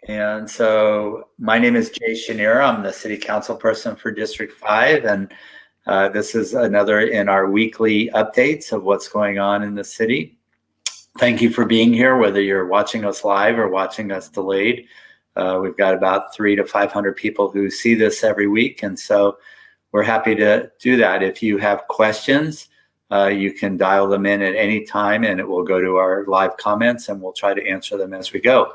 And so my name is Jay Schenirer. I'm the city council person for District 5, and this is another in our weekly updates of what's going on in the city. Thank you for being here, whether you're watching us live or watching us delayed. We've got about 300 to 500 people who see this every week, and so we're happy to do that. If you have questions, you can dial them in at any time, and it will go to our live comments, and we'll try to answer them as we go.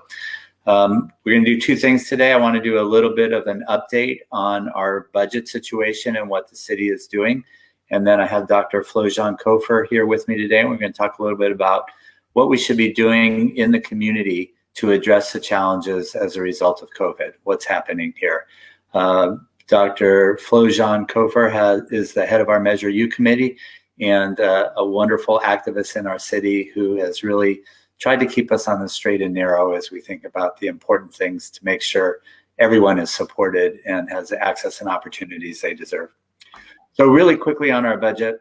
We're going to do two things today. I want to do a little bit of an update on our budget situation and what the city is doing. And then I have Dr. Flojaune Cofer here with me today. And we're going to talk a little bit about what we should be doing in the community to address the challenges as a result of COVID, what's happening here. Dr. Flojaune Cofer is the head of our Measure U committee and a wonderful activist in our city who has really tried to keep us on the straight and narrow as we think about the important things to make sure everyone is supported and has the access and opportunities they deserve. So really quickly on our budget,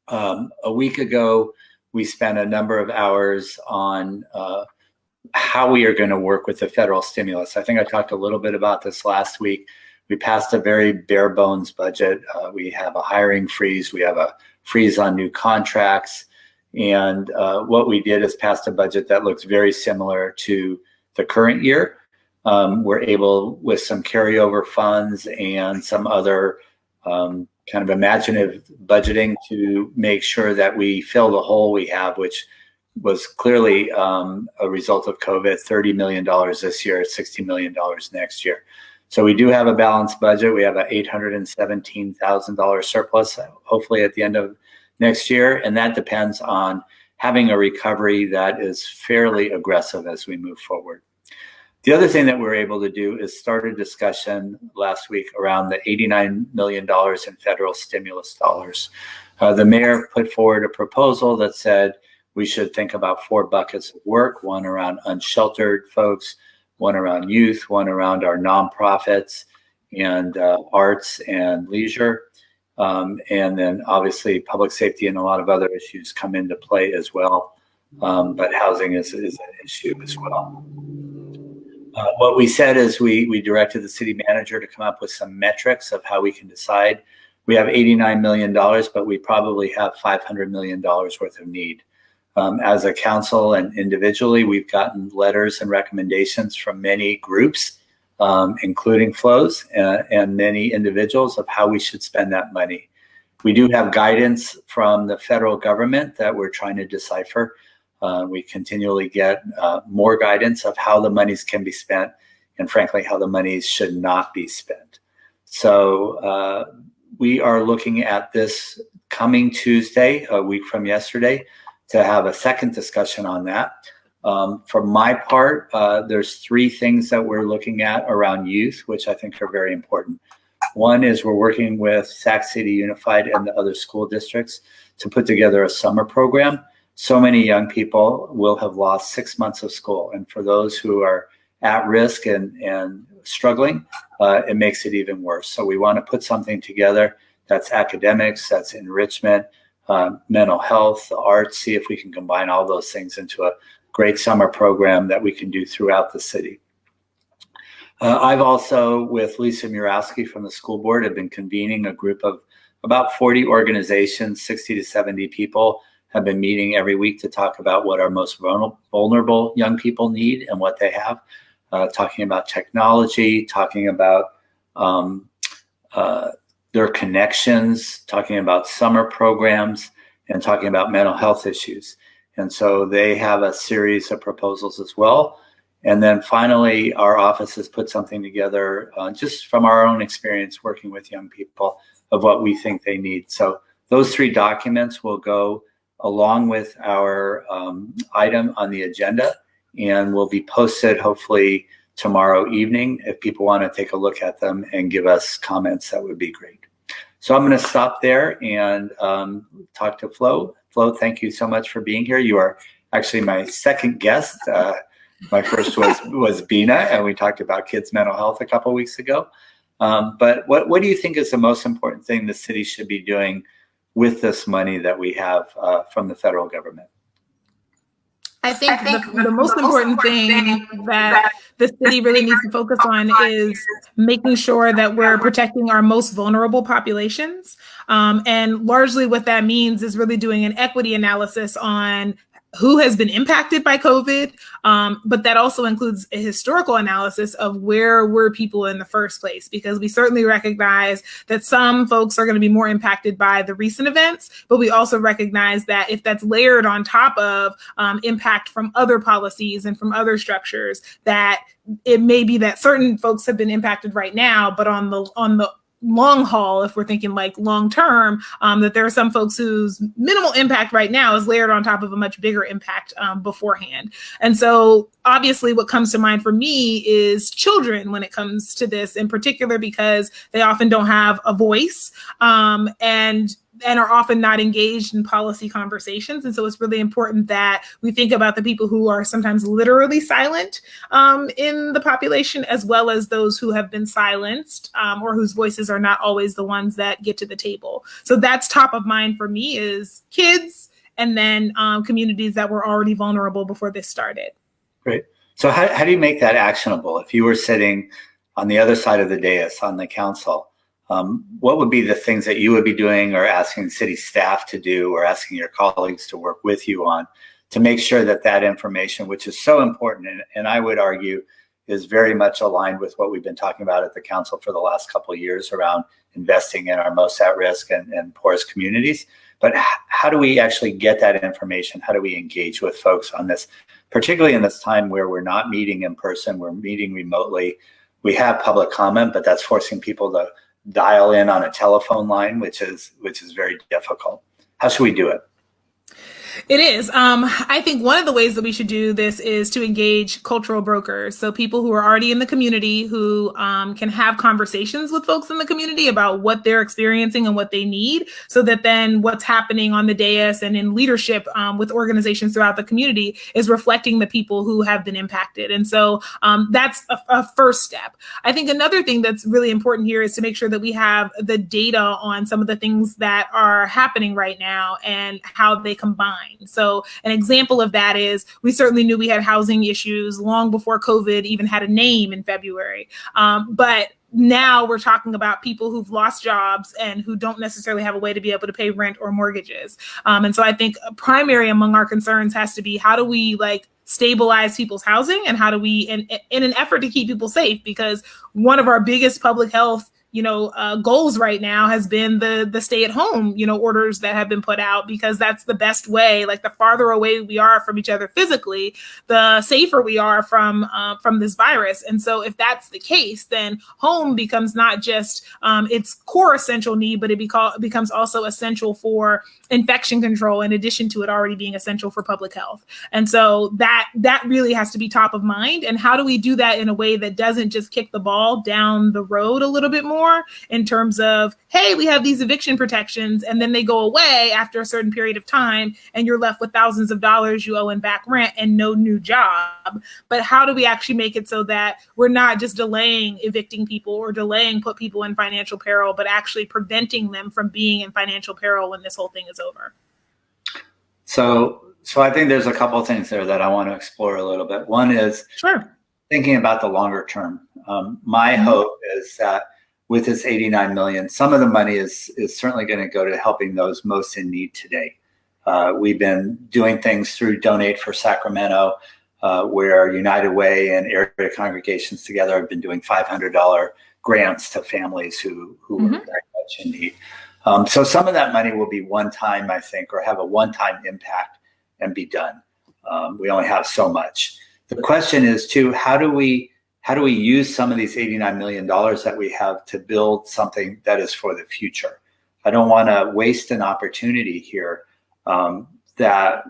a week ago, we spent a number of hours on how we are going to work with the federal stimulus. I think I talked a little bit about this last week. We passed a very bare bones budget. We have a hiring freeze. We have a freeze on new contracts. And what we did is passed a budget that looks very similar to the current year. We're able, with some carryover funds and some other kind of imaginative budgeting, to make sure that we fill the hole we have, which was clearly a result of COVID, $30 million this year, $60 million next year. So we do have a balanced budget. We have an $817,000 surplus, hopefully at the end of next year, and that depends on having a recovery that is fairly aggressive as we move forward. The other thing that we're able to do is start a discussion last week around the $89 million in federal stimulus dollars. The mayor put forward a proposal that said we should think about 4 buckets of work, one around unsheltered folks, one around youth, one around our nonprofits and arts and leisure. And then obviously public safety and a lot of other issues come into play as well. But housing is an issue as well. What we said is we directed the city manager to come up with some metrics of how we can decide. We have $89 million, but we probably have $500 million worth of need. As a council and individually, we've gotten letters and recommendations from many groups, including Flows and many individuals, of how we should spend that money. We do have guidance from the federal government that we're trying to decipher. We continually get more guidance of how the monies can be spent and, frankly, how the monies should not be spent. So we are looking at this coming Tuesday, a week from yesterday, to have a second discussion on that. For my part, there's 3 things that we're looking at around youth, which I think are very important. One is we're working with Sac City Unified and the other school districts to put together a summer program. So many young people will have lost 6 months of school. And for those who are at risk and struggling, it makes it even worse. So we want to put something together that's academics, that's enrichment, mental health, the arts, see if we can combine all those things into a great summer program that we can do throughout the city. I've also, with Lisa Murawski from the school board, have been convening a group of about 40 organizations, 60 to 70 people have been meeting every week to talk about what our most vulnerable young people need and what they have, talking about technology, talking about their connections, talking about summer programs, and talking about mental health issues. And so they have a series of proposals as well. And then finally, our office has put something together just from our own experience working with young people of what we think they need. So those 3 documents will go along with our item on the agenda and will be posted hopefully tomorrow evening. If people want to take a look at them and give us comments, that would be great. So I'm going to stop there and talk to Flo. Flo, thank you so much for being here. You are actually my second guest. My first was Bina, and we talked about kids' mental health a couple of weeks ago. But what do you think is the most important thing the city should be doing with this money that we have from the federal government? I think the most important thing that the city really needs to focus on is making sure that we're protecting our most vulnerable populations. And largely what that means is really doing an equity analysis on who has been impacted by COVID, but that also includes a historical analysis of where were people in the first place, because we certainly recognize that some folks are going to be more impacted by the recent events, but we also recognize that if that's layered on top of impact from other policies and from other structures, that it may be that certain folks have been impacted right now, but on the long haul, if we're thinking like long term, that there are some folks whose minimal impact right now is layered on top of a much bigger impact beforehand. And so obviously what comes to mind for me is children when it comes to this, in particular, because they often don't have a voice and are often not engaged in policy conversations. And so it's really important that we think about the people who are sometimes literally silent in the population, as well as those who have been silenced or whose voices are not always the ones that get to the table. So that's top of mind for me, is kids, and then communities that were already vulnerable before this started. Great. So how do you make that actionable? If you were sitting on the other side of the dais on the council, what would be the things that you would be doing or asking city staff to do or asking your colleagues to work with you on to make sure that that information, which is so important and I would argue is very much aligned with what we've been talking about at the council for the last couple of years around investing in our most at-risk and poorest communities. But how do we actually get that information? How do we engage with folks on this, particularly in this time where we're not meeting in person, we're meeting remotely. We have public comment, but that's forcing people to dial in on a telephone line, which is very difficult. How should we do it? It is. I think one of the ways that we should do this is to engage cultural brokers. So people who are already in the community who can have conversations with folks in the community about what they're experiencing and what they need, so that then what's happening on the dais and in leadership with organizations throughout the community is reflecting the people who have been impacted. And so that's a first step. I think another thing that's really important here is to make sure that we have the data on some of the things that are happening right now and how they combine. So an example of that is we certainly knew we had housing issues long before COVID even had a name in February. But now we're talking about people who've lost jobs and who don't necessarily have a way to be able to pay rent or mortgages. And so I think primary among our concerns has to be, how do we stabilize people's housing, and how do we, in an effort to keep people safe, because one of our biggest public health goals right now has been the stay at home, orders that have been put out, because that's the best way. The farther away we are from each other physically, the safer we are from this virus. And so if that's the case, then home becomes not just its core essential need, but it becomes also essential for infection control, in addition to it already being essential for public health. And so that really has to be top of mind. And how do we do that in a way that doesn't just kick the ball down the road a little bit more, in terms of, hey, we have these eviction protections, and then they go away after a certain period of time, and you're left with thousands of dollars you owe in back rent and no new job. But how do we actually make it so that we're not just delaying evicting people or put people in financial peril, but actually preventing them from being in financial peril when this whole thing is over? So I think there's a couple of things there that I want to explore a little bit. One is thinking about the longer term. My hope is that with this 89 million, some of the money is certainly going to go to helping those most in need today. We've been doing things through Donate for Sacramento, where United Way and area congregations together have been doing $500 grants to families who are very much in need. So some of that money will be one time, I think, or have a one-time impact and be done. We only have so much. The question is, too, how do we use some of these $89 million that we have to build something that is for the future? I don't want to waste an opportunity here that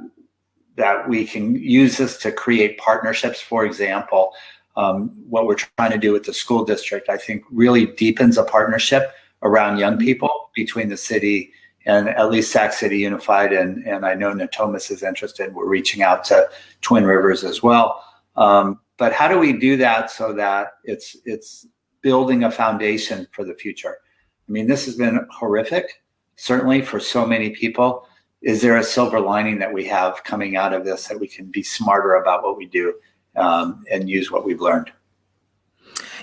we can use this to create partnerships. For example, what we're trying to do with the school district, I think, really deepens a partnership around young people between the city and at least Sac City Unified, and I know Natomas is interested. We're reaching out to Twin Rivers as well. But how do we do that so that it's building a foundation for the future? I mean, this has been horrific, certainly for so many people, is there a silver lining that we have coming out of this that we can be smarter about what we do and use what we've learned?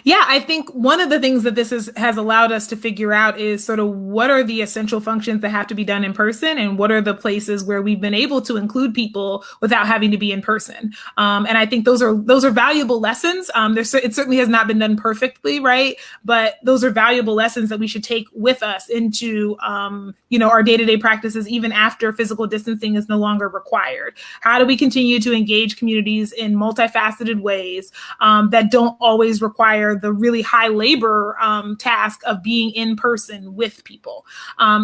Yeah, I think one of the things that this has allowed us to figure out is sort of what are the essential functions that have to be done in person, and what are the places where we've been able to include people without having to be in person. And I think those are valuable lessons. It certainly has not been done perfectly, right? But those are valuable lessons that we should take with us into our day-to-day practices, even after physical distancing is no longer required. How do we continue to engage communities in multifaceted ways that don't always require the really high labor task of being in person with people?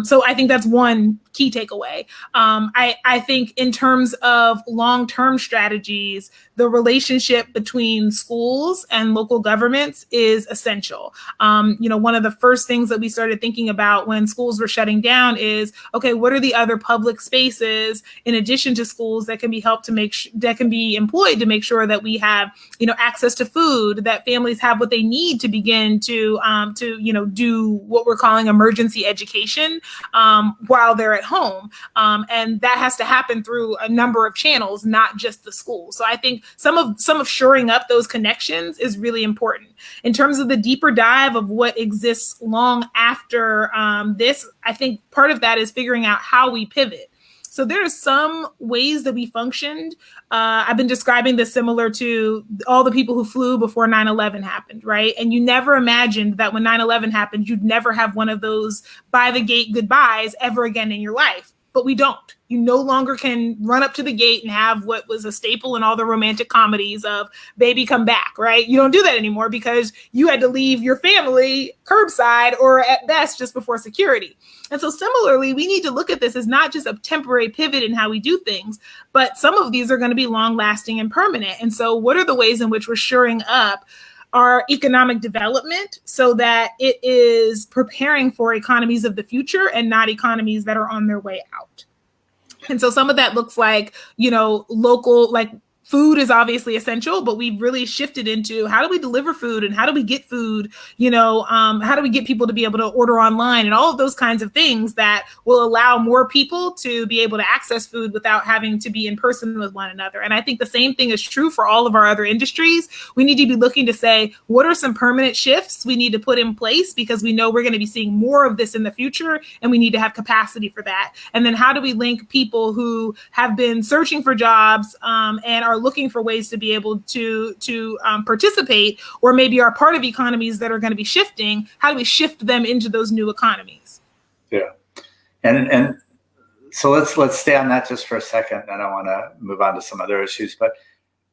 So I think that's one key takeaway. I think in terms of long-term strategies, the relationship between schools and local governments is essential. One of the first things that we started thinking about when schools were shutting down is, okay, what are the other public spaces in addition to schools that can be that can be employed to make sure that we have, access to food, that families have what they need to begin to do what we're calling emergency education while they're at home. And that has to happen through a number of channels, not just the school. So I think some of shoring up those connections is really important. In terms of the deeper dive of what exists long after this, I think part of that is figuring out how we pivot. So there are some ways that we functioned. I've been describing this similar to all the people who flew before 9/11 happened, right? And you never imagined that when 9/11 happened, you'd never have one of those by the gate goodbyes ever again in your life. But we don't. You no longer can run up to the gate and have what was a staple in all the romantic comedies of baby come back, right? You don't do that anymore because you had to leave your family curbside or at best just before security. And so similarly, we need to look at this as not just a temporary pivot in how we do things, but some of these are going to be long lasting and permanent. And so what are the ways in which we're shoring up our economic development so that it is preparing for economies of the future and not economies that are on their way out? And so some of that looks like, local, like food is obviously essential, but we've really shifted into how do we deliver food and how do we get food, how do we get people to be able to order online and all of those kinds of things that will allow more people to be able to access food without having to be in person with one another. And I think the same thing is true for all of our other industries. We need to be looking to say, what are some permanent shifts we need to put in place because we know we're going to be seeing more of this in the future and we need to have capacity for that. And then how do we link people who have been searching for jobs and are looking for ways to be able to participate, or maybe are part of economies that are going to be shifting? How do we shift them into those new economies? Yeah, and so let's stay on that just for a second, and I want to move on to some other issues. But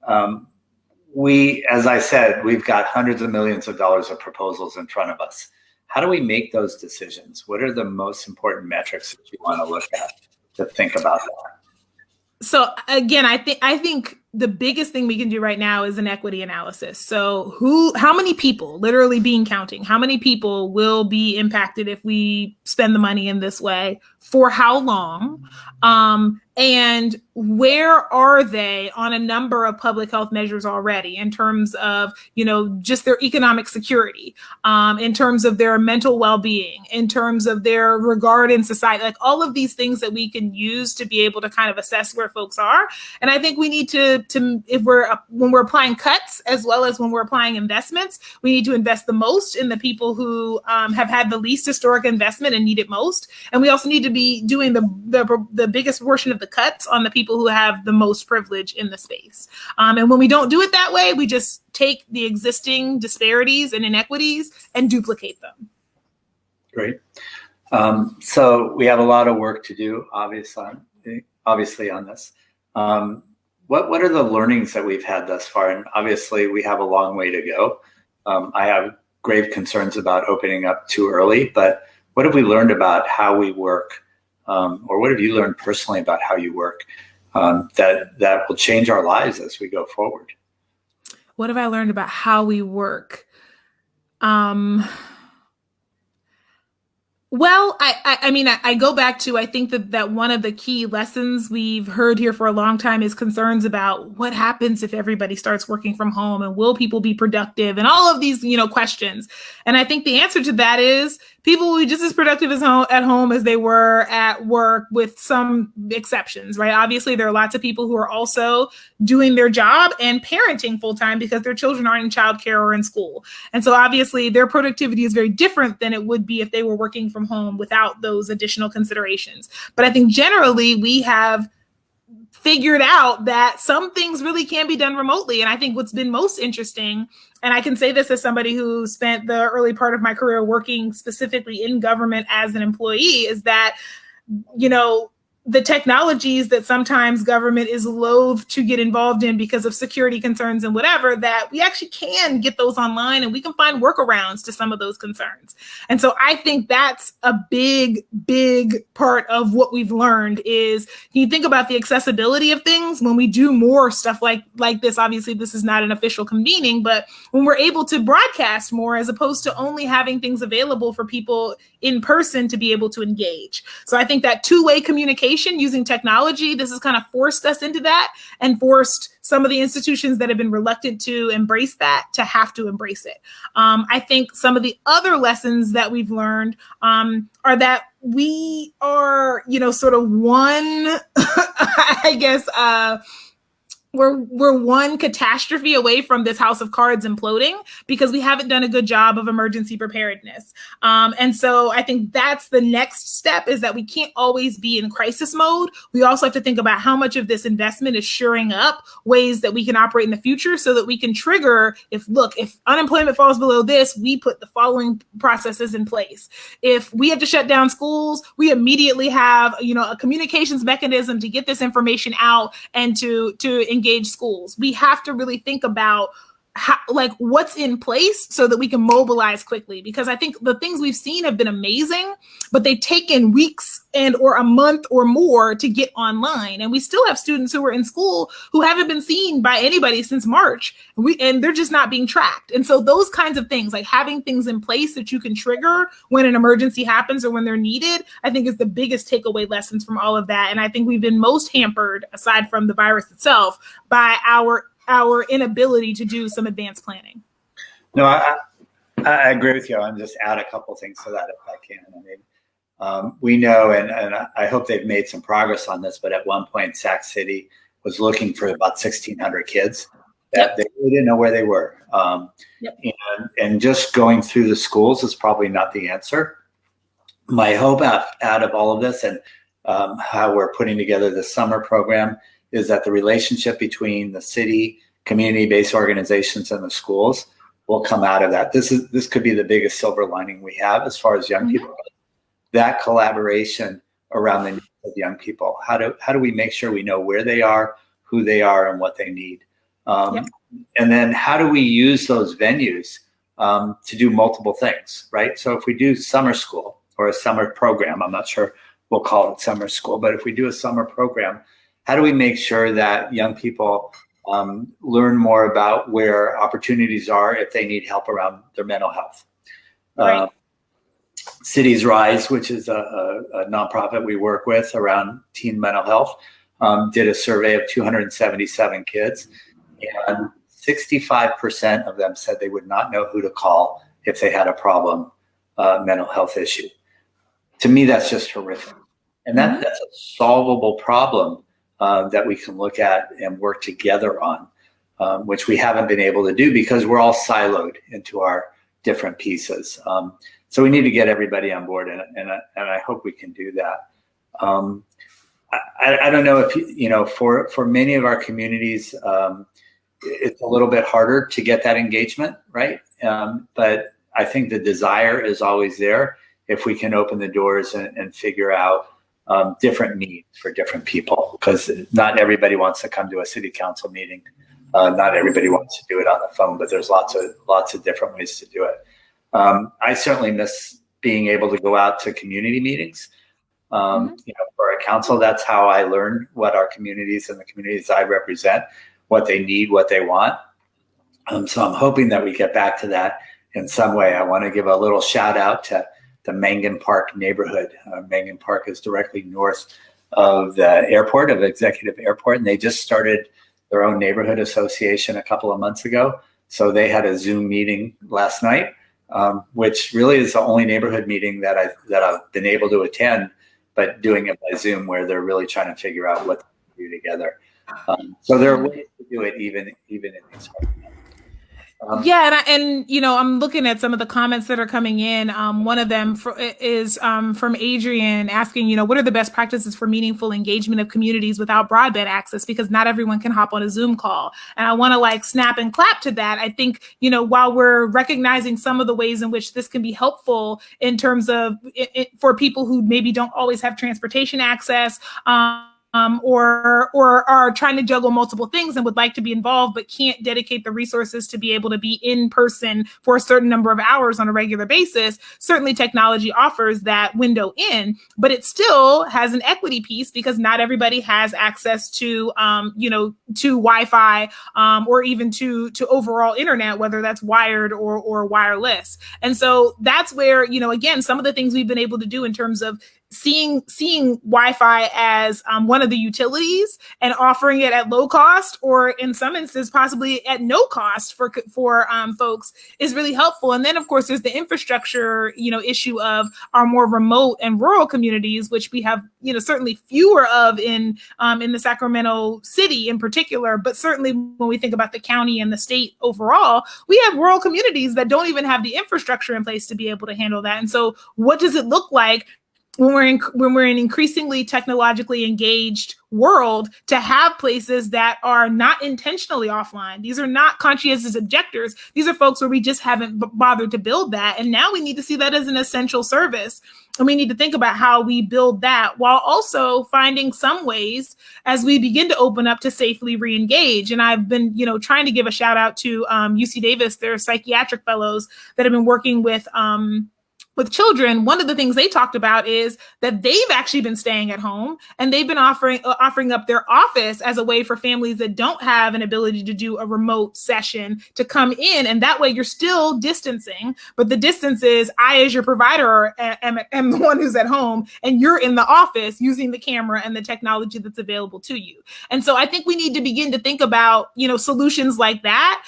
as I said, we've got hundreds of millions of dollars of proposals in front of us. How do we make those decisions? What are the most important metrics that you want to look at to think about that? So again, I think the biggest thing we can do right now is an equity analysis. So how many people, literally being counting, how many people will be impacted if we spend the money in this way? For how long? And where are they on a number of public health measures already in terms of, just their economic security, in terms of their mental well-being, in terms of their regard in society, like all of these things that we can use to be able to kind of assess where folks are. And I think we need to when we're applying cuts as well as when we're applying investments, we need to invest the most in the people who have had the least historic investment and need it most. And we also need to be doing the biggest portion of the cuts on the people who have the most privilege in the space. And when we don't do it that way, we just take the existing disparities and inequities and duplicate them. Great. So we have a lot of work to do, obviously on this. What are the learnings that we've had thus far? And obviously we have a long way to go. I have grave concerns about opening up too early, but what have we learned about how we work? Or what have you learned personally about how you work that will change our lives as we go forward? What have I learned about how we work? Well, I mean, I go back to, I think that one of the key lessons we've heard here for a long time is concerns about what happens if everybody starts working from home, and will people be productive, and all of these, questions. And I think the answer to that is people will be just as productive at home as they were at work, with some exceptions, right? Obviously, there are lots of people who are also doing their job and parenting full time because their children aren't in childcare or in school. And so obviously their productivity is very different than it would be if they were working from home without those additional considerations. But I think generally we have figured out that some things really can be done remotely. And I think what's been most interesting, and I can say this as somebody who spent the early part of my career working specifically in government as an employee, is that, the technologies that sometimes government is loath to get involved in because of security concerns and whatever, that we actually can get those online, and we can find workarounds to some of those concerns. And so I think that's a big, big part of what we've learned is, you think about the accessibility of things when we do more stuff like this. Obviously, this is not an official convening, but when we're able to broadcast more, as opposed to only having things available for people in person to be able to engage. So I think that two-way communication using technology, this has kind of forced us into that, and forced some of the institutions that have been reluctant to embrace that to have to embrace it. I think some of the other lessons that we've learned are that we are, sort of one, I guess, we're one catastrophe away from this house of cards imploding, because we haven't done a good job of emergency preparedness. And so I think that's the next step, is that we can't always be in crisis mode. We also have to think about how much of this investment is shoring up ways that we can operate in the future, so that we can trigger, if unemployment falls below this, we put the following processes in place. If we have to shut down schools, we immediately have, a communications mechanism to get this information out and to engage schools. We have to really think about what's in place so that we can mobilize quickly, because I think the things we've seen have been amazing, but they've taken weeks or a month or more to get online. And we still have students who are in school who haven't been seen by anybody since March, and they're just not being tracked. And so those kinds of things, like having things in place that you can trigger when an emergency happens or when they're needed, I think is the biggest takeaway lessons from all of that. And I think we've been most hampered, aside from the virus itself, by our inability to do some advanced planning. No, I agree with you. I'm just add a couple things to that if I can. I mean, we know, and I hope they've made some progress on this, but at one point, Sac City was looking for about 1,600 kids that they really didn't know where they were. And just going through the schools is probably not the answer. My hope out of all of this, and how we're putting together the summer program, is that the relationship between the city, community-based organizations, and the schools will come out of that. This could be the biggest silver lining we have as far as young people. That collaboration around the needs of young people. How do we make sure we know where they are, who they are, and what they need? And then how do we use those venues to do multiple things, right? So if we do summer school or a summer program, I'm not sure we'll call it summer school, but if we do a summer program, how do we make sure that young people learn more about where opportunities are if they need help around their mental health? Right. Cities Rise, which is a nonprofit we work with around teen mental health, did a survey of 277 kids, and 65% of them said they would not know who to call if they had a problem, mental health issue. To me, that's just horrific. And that's a solvable problem that we can look at and work together on, which we haven't been able to do because we're all siloed into our different pieces. So we need to get everybody on board, and I hope we can do that. I don't know if, for many of our communities, it's a little bit harder to get that engagement, right? But I think the desire is always there if we can open the doors and figure out different needs for different people, because not everybody wants to come to a city council meeting. Not everybody wants to do it on the phone, but there's lots of different ways to do it. I certainly miss being able to go out to community meetings. For a council, that's how I learn what our communities and the communities I represent, what they need, what they want. So I'm hoping that we get back to that in some way. I want to give a little shout out to the Mangan Park neighborhood. Mangan Park is directly north of the airport, of Executive Airport, and they just started their own neighborhood association a couple of months ago. So they had a Zoom meeting last night, which really is the only neighborhood meeting that I've been able to attend, but doing it by Zoom, where they're really trying to figure out what to do together. So there are ways to do it even in these hard times. Yeah, and I'm looking at some of the comments that are coming in. One of them is from Adrian asking, what are the best practices for meaningful engagement of communities without broadband access? Because not everyone can hop on a Zoom call. And I want to snap and clap to that. I think, while we're recognizing some of the ways in which this can be helpful in terms of for people who maybe don't always have transportation access, or are trying to juggle multiple things and would like to be involved, but can't dedicate the resources to be able to be in person for a certain number of hours on a regular basis. Certainly technology offers that window in, but it still has an equity piece because not everybody has access to, to Wi-Fi, or even to overall internet, whether that's wired or wireless. And so that's where, again, some of the things we've been able to do in terms of seeing Wi-Fi as one of the utilities and offering it at low cost, or in some instances possibly at no cost for folks, is really helpful. And then of course there's the infrastructure issue of our more remote and rural communities, which we have certainly fewer of in the Sacramento city in particular, but certainly when we think about the county and the state overall, we have rural communities that don't even have the infrastructure in place to be able to handle that. And so what does it look like when we're in increasingly technologically engaged world to have places that are not intentionally offline? These are not conscientious objectors. These are folks where we just haven't bothered to build that. And now we need to see that as an essential service. And we need to think about how we build that while also finding some ways as we begin to open up to safely re-engage. And I've been, trying to give a shout out to UC Davis, their psychiatric fellows that have been working with children. One of the things they talked about is that they've actually been staying at home and they've been offering up their office as a way for families that don't have an ability to do a remote session to come in. And that way you're still distancing, but the distance is I, as your provider, am the one who's at home and you're in the office using the camera and the technology that's available to you. And so I think we need to begin to think about, solutions like that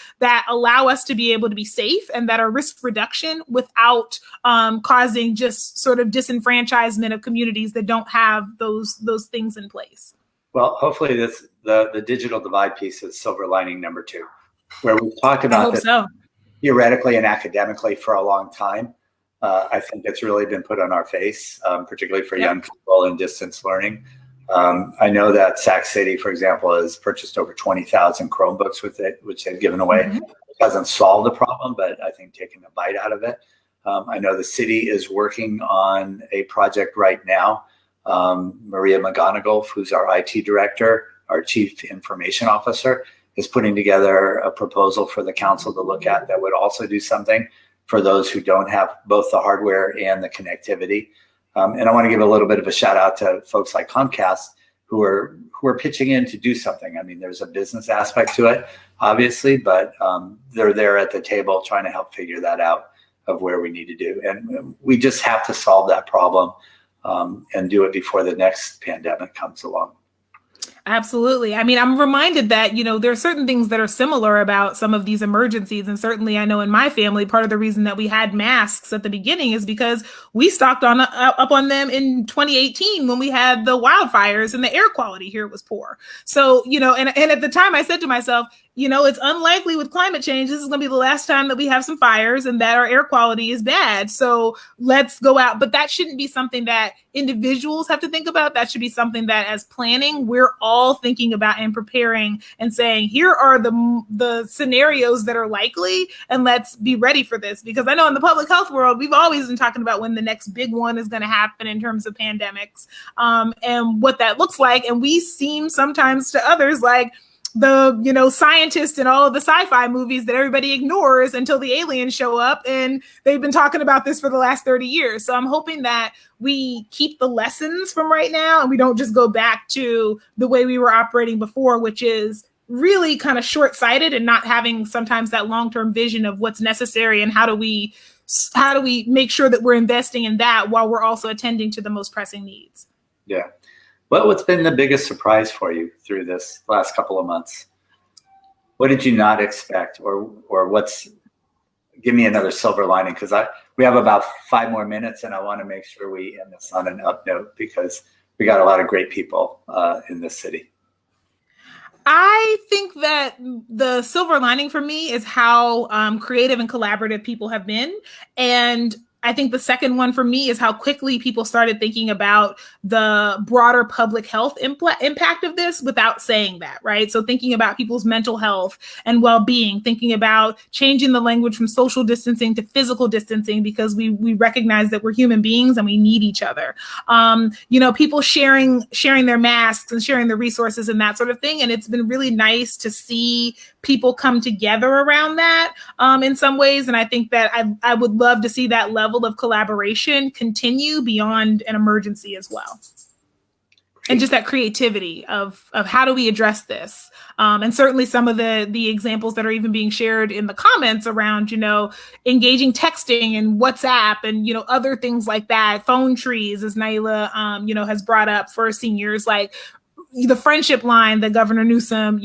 allow us to be able to be safe and that are risk reduction without causing just sort of disenfranchisement of communities that don't have those things in place. Well, hopefully the digital divide piece is silver lining number 2, where we've talked about this theoretically and academically for a long time. I think it's really been put on our face, particularly for young people in distance learning. I know that Sac City, for example, has purchased over 20,000 Chromebooks with it, which they've given away. Mm-hmm. It hasn't solved the problem, but I think taken a bite out of it. I know the city is working on a project right now. Maria McGonigal, who's our IT director, our chief information officer, is putting together a proposal for the council to look at that would also do something for those who don't have both the hardware and the connectivity. And I want to give a little bit of a shout out to folks like Comcast who are pitching in to do something. I mean, there's a business aspect to it, obviously, but they're there at the table trying to help figure that out of where we need to do. And we just have to solve that problem and do it before the next pandemic comes along. Absolutely. I mean, I'm reminded that, there are certain things that are similar about some of these emergencies. And certainly I know in my family, part of the reason that we had masks at the beginning is because we stocked up on them in 2018 when we had the wildfires and the air quality here was poor. So, and at the time I said to myself, it's unlikely with climate change, this is going to be the last time that we have some fires and that our air quality is bad. So let's go out. But that shouldn't be something that individuals have to think about. That should be something that as planning, we're all thinking about and preparing and saying, here are the scenarios that are likely, and let's be ready for this. Because I know in the public health world, we've always been talking about when the next big one is going to happen in terms of pandemics and what that looks like. And we seem sometimes to others like the scientists in all of the sci-fi movies that everybody ignores until the aliens show up, and they've been talking about this for the last 30 years. So I'm hoping that we keep the lessons from right now and we don't just go back to the way we were operating before, which is really kind of short-sighted and not having sometimes that long-term vision of what's necessary and how do we how do we make sure that we're investing in that while we're also attending to the most pressing needs? Yeah. What's been the biggest surprise for you through this last couple of months? What did you not expect, or give me another silver lining, because we have about 5 more minutes and I want to make sure we end this on an up note because we got a lot of great people in this city. I think that the silver lining for me is how creative and collaborative people have been. And I think the second one for me is how quickly people started thinking about the broader public health impact of this without saying that, right? So thinking about people's mental health and well-being, thinking about changing the language from social distancing to physical distancing because we recognize that we're human beings and we need each other. People sharing their masks and sharing the resources and that sort of thing. And it's been really nice to see people come together around that in some ways. And I think that I would love to see that level of collaboration continue beyond an emergency as well. And just that creativity of how do we address this? And certainly some of the examples that are even being shared in the comments around, engaging texting and WhatsApp and, other things like that, phone trees, as Naila, has brought up for seniors, like the friendship line that Governor Newsom,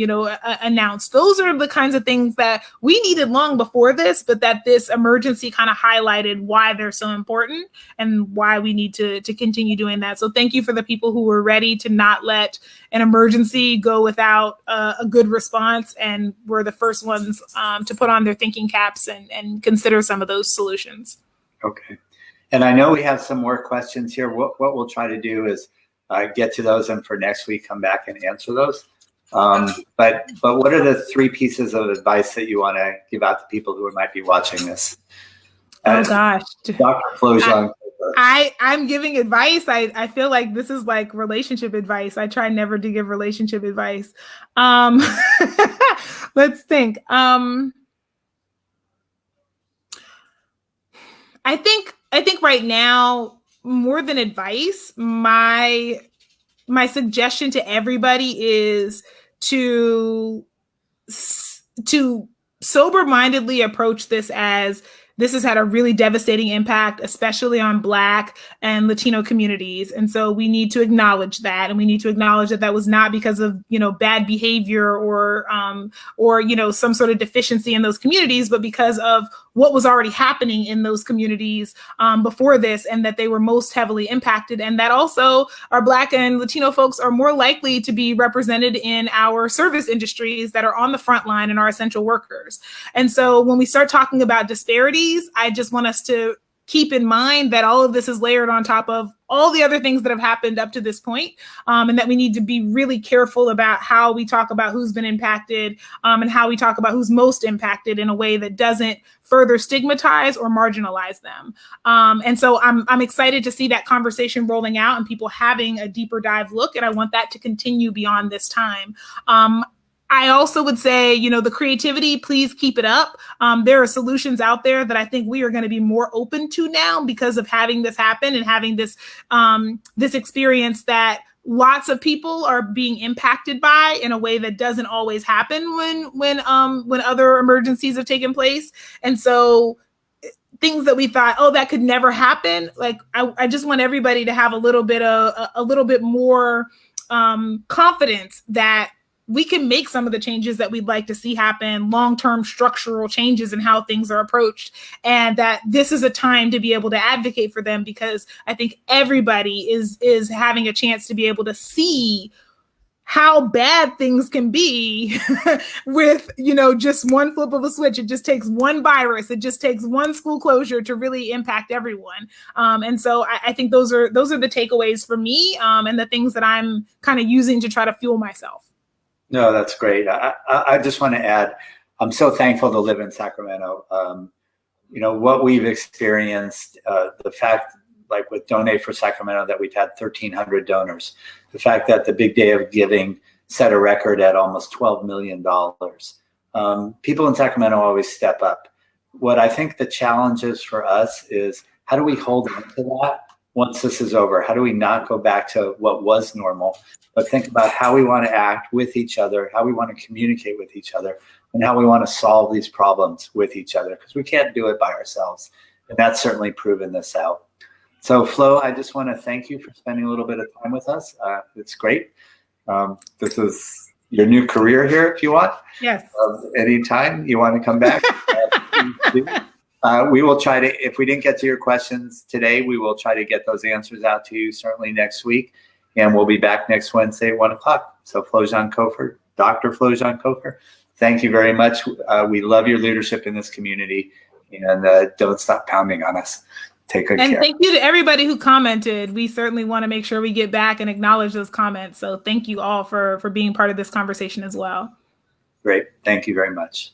announced. Those are the kinds of things that we needed long before this, but that this emergency kind of highlighted why they're so important and why we need to continue doing that. So thank you for the people who were ready to not let an emergency go without a good response and were the first ones to put on their thinking caps and consider some of those solutions. Okay. And I know we have some more questions here. What we'll try to do is get to those, and for next week, come back and answer those. But what are the 3 pieces of advice that you want to give out to people who might be watching this? Oh gosh, Dr. Flojaune. I'm giving advice. I feel like this is like relationship advice. I try never to give relationship advice. Let's think. I think right now, more than advice, my suggestion to everybody is to sober-mindedly approach this as this has had a really devastating impact, especially on Black and Latino communities. And so we need to acknowledge that. And we need to acknowledge that that was not because of, bad behavior or some sort of deficiency in those communities, but because of what was already happening in those communities before this, and that they were most heavily impacted. And that also our Black and Latino folks are more likely to be represented in our service industries that are on the front line and are essential workers. And so when we start talking about disparities, I just want us to keep in mind that all of this is layered on top of all the other things that have happened up to this point, and that we need to be really careful about how we talk about who's been impacted and how we talk about who's most impacted in a way that doesn't further stigmatize or marginalize them. And so I'm excited to see that conversation rolling out and people having a deeper dive look, and I want that to continue beyond this time. I also would say, the creativity, please keep it up. There are solutions out there that I think we are going to be more open to now because of having this happen and having this experience that lots of people are being impacted by in a way that doesn't always happen when other emergencies have taken place. And so things that we thought, that could never happen. Like I just want everybody to have a little bit more confidence that we can make some of the changes that we'd like to see happen, long-term structural changes in how things are approached, and that this is a time to be able to advocate for them, because I think everybody is having a chance to be able to see how bad things can be with, just one flip of a switch. It just takes one virus. It just takes one school closure to really impact everyone. And so I think those are the takeaways for me, and the things that I'm kind of using to try to fuel myself. No, that's great. I just want to add, I'm so thankful to live in Sacramento. What we've experienced, the fact, like with Donate for Sacramento, that we've had 1,300 donors, the fact that the Big Day of Giving set a record at almost $12 million. People in Sacramento always step up. What I think the challenge is for us is, how do we hold on to that once this is over? How do we not go back to what was normal, but think about how we want to act with each other, how we want to communicate with each other, and how we want to solve these problems with each other, because we can't do it by ourselves. And that's certainly proven this out. So Flo, I just want to thank you for spending a little bit of time with us. It's great. This is your new career here, if you want. Yes. Anytime you want to come back. We will try to, if we didn't get to your questions today, we will try to get those answers out to you certainly next week. And we'll be back next Wednesday at 1 o'clock. So Flojaune Cofer, Dr. Flojaune Cofer, thank you very much. We love your leadership in this community, and don't stop pounding on us. Take good care. And thank you to everybody who commented. We certainly want to make sure we get back and acknowledge those comments. So thank you all for being part of this conversation as well. Great. Thank you very much.